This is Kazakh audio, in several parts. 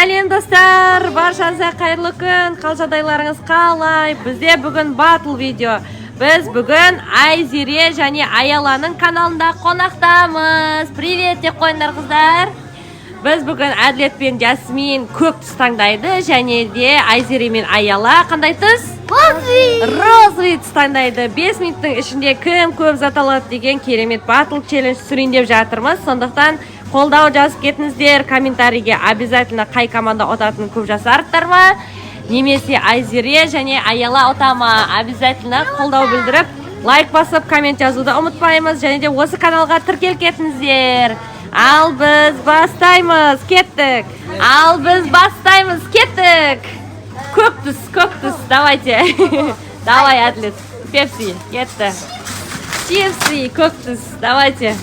Сәлем достар, баршаңызға қайырлы күн, қал жағдайларыңыз қалай? Бізде бүгін батл видео. Біз бүгін Айзере және Аяланың каналында қонақтамыз. Привет деп қойыңдар қыздар. Біз бүгін Әділет пен Жасмин көк түс таңдайды, және де Айзере мен Аяла қандай түс? Розовый түс таңдайды. 5 минуттың ішінде кім көп зат алады деген керемет батл челлендж сүрейін деп жатырмыз. Сондықтан қолдау жазып кетіңіздер, комментарийге обязательно қай команда ұтатынын көп жасарыптар ма, немесе Айзере және Аяла ұта ма, обязательно қолдау білдіріп, лайк басып, коммент жазуды ұмытпаймыз, және де осы каналға тіркел кетіңіздер. Ал біз бастаймыз, кеттік. Ал біз бастаймыз, кеттік. Көк түс, давайте. Давай, Әділет. Пепси, кетті. Чипсы, көк түс, давайте.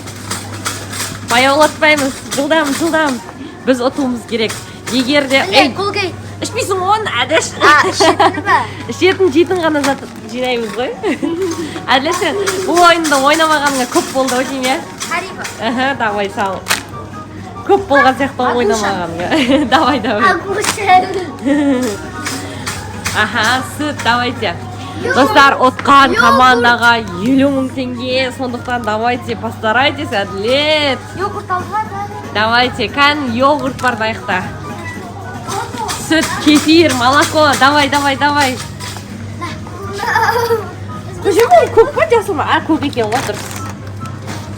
Баяулатпаймыз, жылдам. Біз ұтуымыз керек. Егер де... Ішпейсің оны, Әдіш. Ішетін жейтін ғана зат жинаймыз ғой. Әділет, сен бұл ойынды ойнамағаныңа көп болды ой дейм, е? Харибо. Давай, сал. Көп болған сияқты ойнамағаныңа. Давай. Сүт, давайте. Достар, отқан командаға 50 000 теңге, сондықтан давайте, постарайтесь, Әділет. Йогурт алма, да? Давайте, кән йогурт бар дайықта. Сүт, кефир, молоко, давай. Көжемін, көк па жасыл ма? Көк екен отырыз.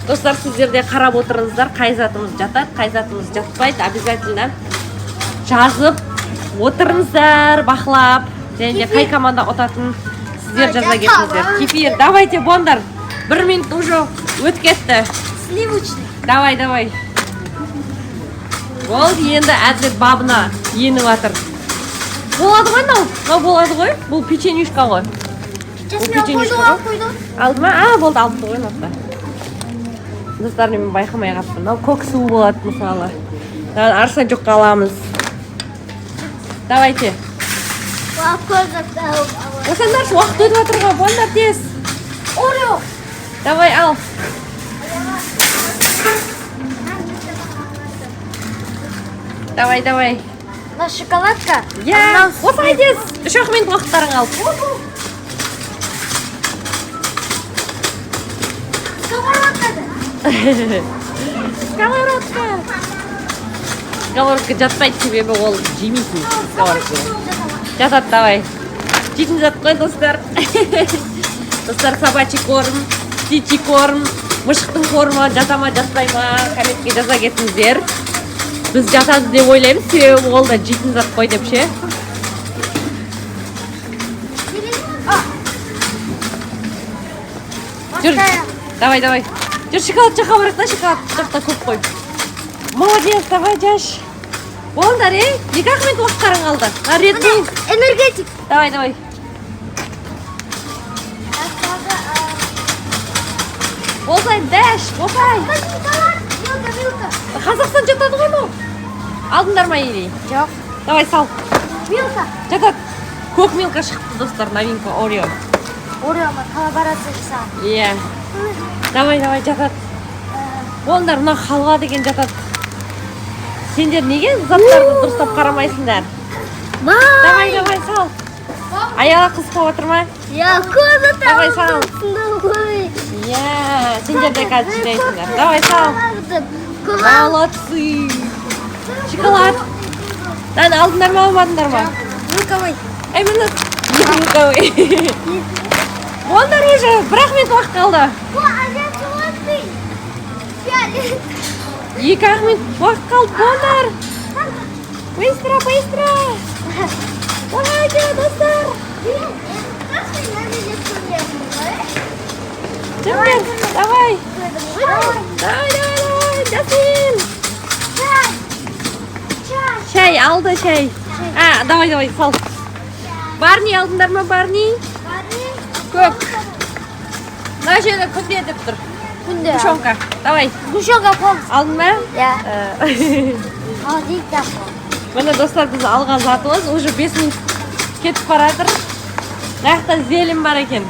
Достар, сіздерде қарап отырыңыздар, қай затымыз жатады, қай затымыз жатпайды, обязательно жазып отырыңыздар, бақылап, және де қай команда ұтатын сіздер жаза кетіңіздер. Кефир, давайте, бондар. 1 минут уже өт кетті. Сливочный. Давай. Болды, енді Әділет бабына еніп атыр. Болады ғой, мынау болады ғой. Бұл печенюшка ғой. Алып қойды. Алды ма? Болды, алды ғой ноқта. Достар, мен байқамай қаппын. Мынау көк су болады, мысалы. Арса жоққа аламыз. Давайте. Осандар, уақыт өтіп атырға, бондар тез. Орео. Давай, ал. Давай. На шоколадка? Я, осылай тез. 3 минут уақыттарың алып. Сковородка жатпайды, себебі ол жемейсің сковородка. Жатады, давай. Жейтін зат қой, достар. Достар, собачий корм, птичий корм, мышықтың кормы, жата ма, жатпай ма, комментке жаза кетіңіздер. Біз жатады деп ойлаймыз, себебі ол да жейтін зат қой деп ше. Жүр, давай. Жүр, шоколад жаққа барақта, шоколад жақта көп қой. Молодец, давай, жаш. Болдар, 2 минут уақыттарың қалды. Редбул. Энергетик. Давай. Болсай, дәш, болсай. Вилка. Қазақстан жатады ғой мынау. Алдыңдар ма елей? Жоқ. Давай, сал. Вилка. Жатады. Көк милка шықты, достар, новинка, Орео. Орео ма, коллаборация жасаған. Иә. Давай, жатады. Болдар, мына халва деген жатады. Сендер неге заттарды дұрыстап қарамайсыңдар? Давай, сал. Аяла қысып отыр ма? Я көзі Давай, сал. ғой. Иә, сендер де қазір жинайсыңдар. Давай, сал. Молодцы. Шоколад. Алдыңдар ма, алмадыңдар ма? Вилковый. Міне, вилковый. Болдар уже, 1 минут уақыт қалды. 2 минут уақыт қалды, болдар. Быстро. Давайте, достар. Давай, Жасмин. Шай, алды шай. Давай, сал. Барни алдыңдар ма, Барни? Көк. Мына жерде күнде деп тұр. Гушонка, давай. Гушонка пол. Алдың ба? Иә. Міне достар, біз алған затымыз уже 5 минут кетіп баратыр. Наяқта зелен бар екен.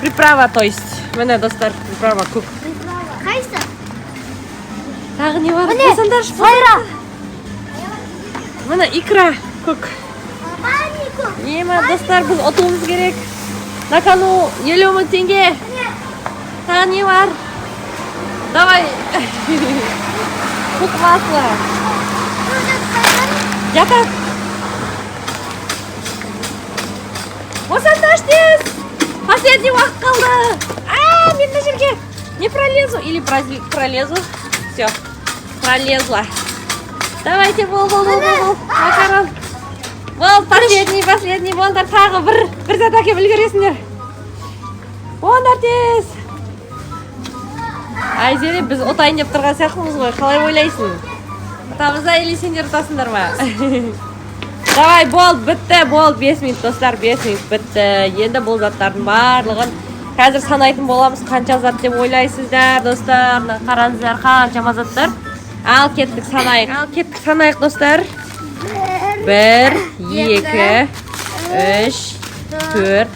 Приправа, то есть. Міне достар, приправа көк. Қайсы? Тағы не бар? Міне, сайра. Мына икра көк. Маленький. Ема, достар, біз ұтуымыз керек. На кону 50 мың теңге. Тағы не бар? Давай. Көк масло. Жатат. Босанташ тез. Последний уақыт қалды. Мен мына жерге не пролезу? Или пролезу? Все, пролезла. Давайте, бол. Макарон. Бол, последний. Болдар, тағы бір зат әкеп үлгересіңдер. Болдар тез. Айзере, біз ұтайын деп тұрған сияқтымыз ғой. Қалай ойлайсың? Ұтамызда или сендер ұтасыңдар ма? Давай, бол, бітті, 5 минут, достар, 5 минут бітті. Енді бұл заттардың барлығын қазір санайтын боламыз. Қанша зат деп ойлайсыздар, достар? Қараңыздар, қаншама заттар. Ал кеттік санайық, достар. 1, 2, 3, 4,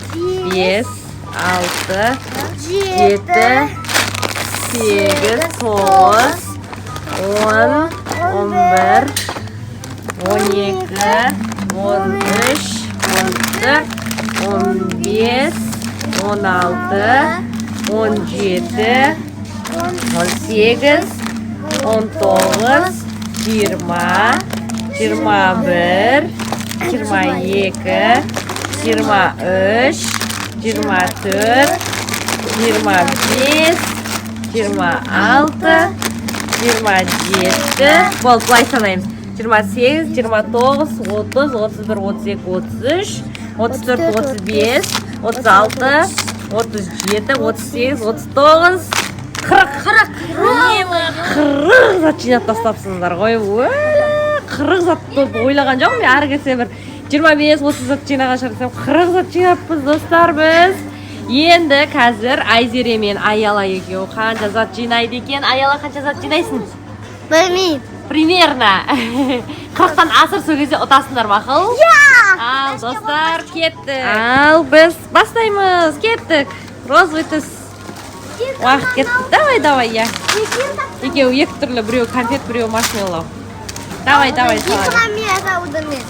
5, 6, 7, 8, 9, 10, 11, 12, 13, 14, 15, 16, 17, 18, 19, 20, 21, 22, 23, 24, 25, 26, 27, бол, былай санаймыз. 28, 29, 30, 31, 32, 33, 34, 35, 36, 37, 38, 39, 40 зат жинап тастапсыңдар ғой. 40 затты ойлаған жоқ, мен ары кетсе бір 25-30 зат жинаған шығарсам, 40 зат жинаппыз, достар, біз. Енді қазір Айзере мен Аяла екеуі қанша зат жинайды екен? Аяла, қанша зат жинайсың? Білмеймін. Примерно 40-тан асыр сол кезде ұтасыңдар, мақұл? Ал, достар, кеттік. Ал, біз бастаймыз, кеттік. Розовый түс. Уақыт кетті. Давай, я. Екеуі екі түрлі, біреу конфет, біреу маршмеллоу. Давай, салайын.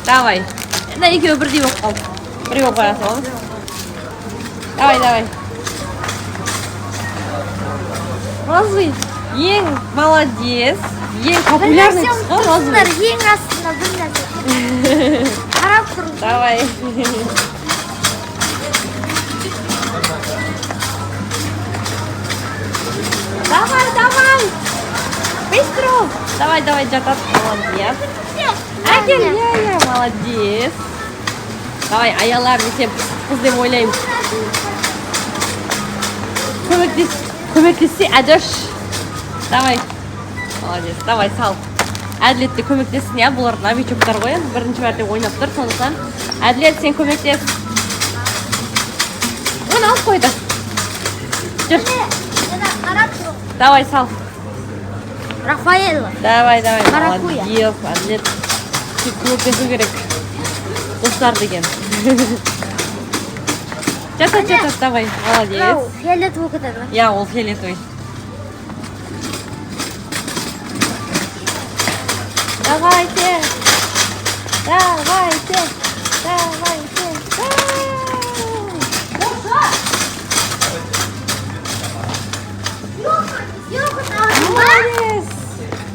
Давай. Екеуі бірдей болып қалды. Біреу қоя саламыз. Давай. Розовый. Ең молодец. Ең популярный түс қой, розовый. Ең астында бір нәрсе. Қарап тұру. Давай. Давай. Быстро. Давай, жатат. Молодец. Әкел, я, молодец. Давай, Аяла, мен сен қыз деп ойлаймын. Көмектессе, әдіш. Давай. Молодец, давай, сал. Әділетте көмектессін, я, бұлар новичоктар ғой, бірінші мәрте ойнап тұр, сондықтан. Әділет, сен көмектес. Оны алып қойды. Жүр. Давай, сал. Рафаэлла. Давай. Маракуя. Молодец, Әділет. Көмектесу керек. Достар деген. Жатат, давай. Молодец. Фиолетовый кетеді. Я, ол фиолетовый. Давайте. Молодец.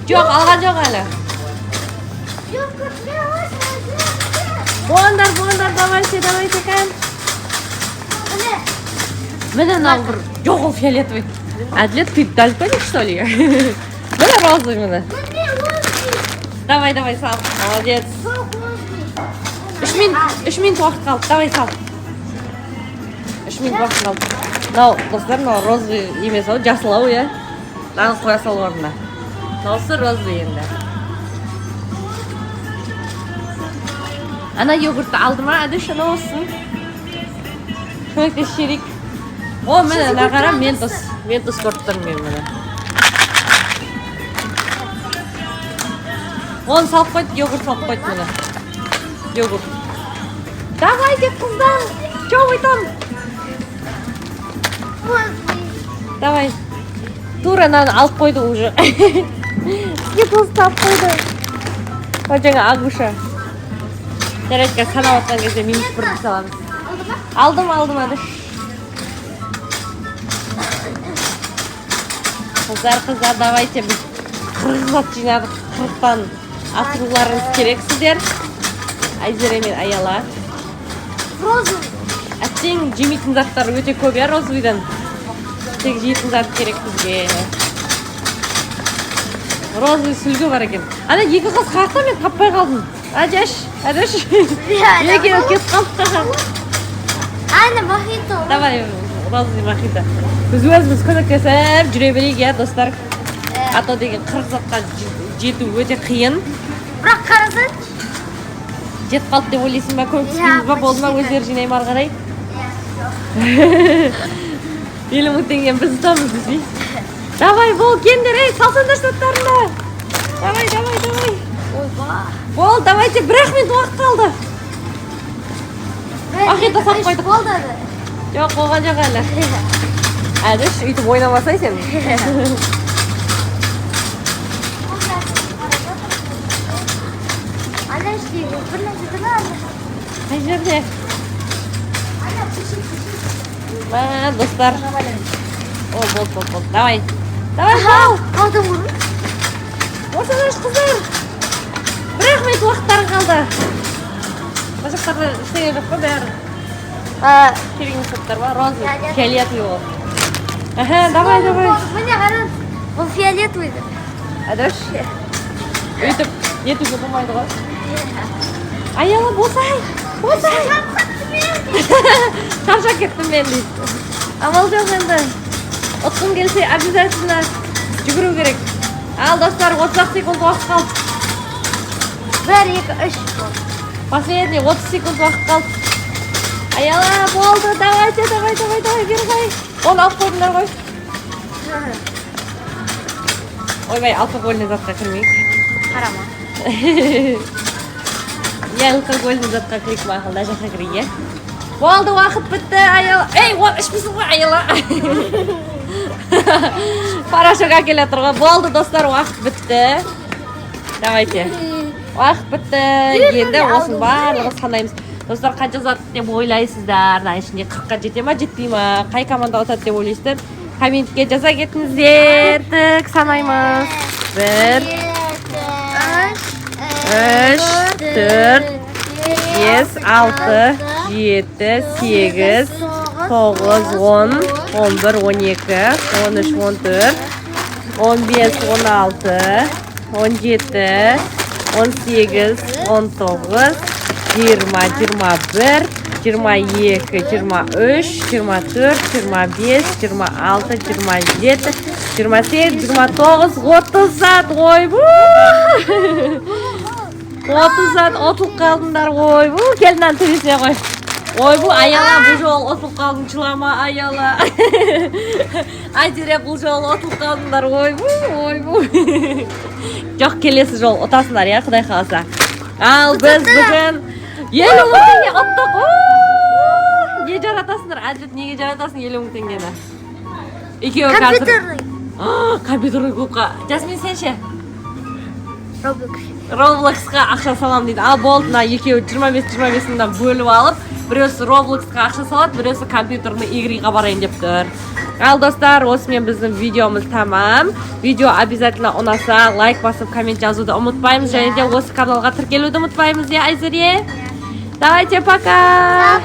Жоқ, алған жоқ әлі. Бондар, давайте, кән. Міне мынау бір. Жоқ, ол фиолетовый. Әділет, ты дальтоник, что ли? Міне розовый, міне. Давай, сал. Молодец. 3 минут уақыт қалды. Давай, сал. 3 минут уақыт қалды. Мынау, достар, мынау розовый емес ау, жасыл ау, я. Нағыз қоя сал орнына. Мынаусы розовый енді. Ана йогуртты алды ма, әдіш, ана олсын. Көмектес шерик. О, міне, нағара ментос көріп тұрмын мен міне. Оны салып қойды, йогурт салып қойды міне. Йогурт. Давайте, қыздар. Чё вы там? Давай. Тура наны алып қойды уже. Сізге тост алып қойды. О, жаңа Агуша. Зарядка санап отқан кезде минус 1-ді саламыз. Алдым, әді. Қыздар, давайте біз 40 зат жинадық. 40-тан асыруларыңыз керек сіздер. Айзере мен Аяла. Розовый. Әттең жемейтін заттар өте көп я розовыйдан. Тек жейтін зат керек бізге. Розовый сүлгі бар екен. Ана екі қыз қақта мен таппай қалдым. Әдеш. Екеуі кетіп қалды. Айна мохито. Давай, розовый мохито. Біз өзіміз көмектесіп жүре берейік я достар. А то деген 40 затқа жету өте қиын. Бірақ қарасаң. Жетіп қалды деп ойлайсың ба, көмектеспейміз ба, болды ма, өздері жинаймын ары қарай. 50 мың теңгені біз ұтамыз десей. Давай, бол, кендер, ей, салсаңдар штаттарында. Давай. Ойба. Бол, давайте, 1 минут уақыт қалды. Мохито салып қойдық. Болды. Жоқ, болған жоқ әлі. Әдіш, үйтіп ойнамасай сен. Ана іштейді, бір нәрсе тұрады. Қай жерде? Достар. О, болды. Давай, бол. Қалдым ұрын. Осынаш қыздар. 1 минут уақыттары қалды. Башақтарда істеген жоқ па бәрі? Керегін соттар ба? Розы, фиолетовый ол. Давай. Міне қаран, бұл фиолетовый. Әдіш. Өйтіп, етуге болмайды ғой. Аяла, болсай. Шаршап кеттім мен дейді. Амал жоқ енді. Отқым келсе, обязательно жүгіру керек. Ал, достар, 30 секунд уақыт қалды. 1, 2, 3. Последний 30 секунд уақыт қалды. Аяла, болды, давайте, бері қой. Оны алып қойдыңдар ғой. Ойбай, алкогольный затқа кірмейік. Қарама. Не алкогольный затқа кірейік мақылда жаққа кірейік. Болды, уақыт бітті, Аяла. Ей, ішпейсің ғой, Аяла. Порошок әкеле тұр ғой. Болды, достар, уақыт бітті. Давайте. Уақыт бітті. Енді осын барлығы санаймыз. Достар, қанша зат деп ойлайсыздар? Ішінде 40-қа жете ма, жетпей ма? Қай команда ұтады деп ойлайсыздар? Комментке жаза кетіңіздер. Тік, санаймыз. 1, 3, 4, 5, 6, 7, 8, 9, 10, 11, 12, 13, 14, 15, 16, 17, 18, 19, 20, 21, 22, 23, 24, 25, 26, 27, 28, 29, 30 зат. Ойбу! 30 зат отылып қалдыңдар. Ойбу! Келдіңнен түресіне қой. Ойбу! Аяла, бұл жол отылып қалдың. Жылама, Аяла. Айзере, бұл жол отылып қалдыңдар. Ойбу! Жоқ, келесі жол ұтасыңдар, я, Құдай қаласа. Ал, біз бүгін 50 мың теңге ұттық. Не жаратасыңдар? Әділет, неге жаратасың 50 мың теңгені? Екеуі қазір. Компьютерный. Компьютерный клубқа. Жасмин, сен ше? Roblox. Robloxқа ақша салам дейді. Ал, болды, екеуі 25-25-дан бөліп алып, біреусі Robloxқа ақша салады, біреусі компьютерный игрыға барайын деп тұр. Ал, достар, осымен біздің видеомыз тамам. Видео обязательно ұнаса, лайк басып, коммент жазуды ұмытпаймыз. Және де осы каналға тіркелуді ұмытпаймыз, Айзере. Давайте, пока!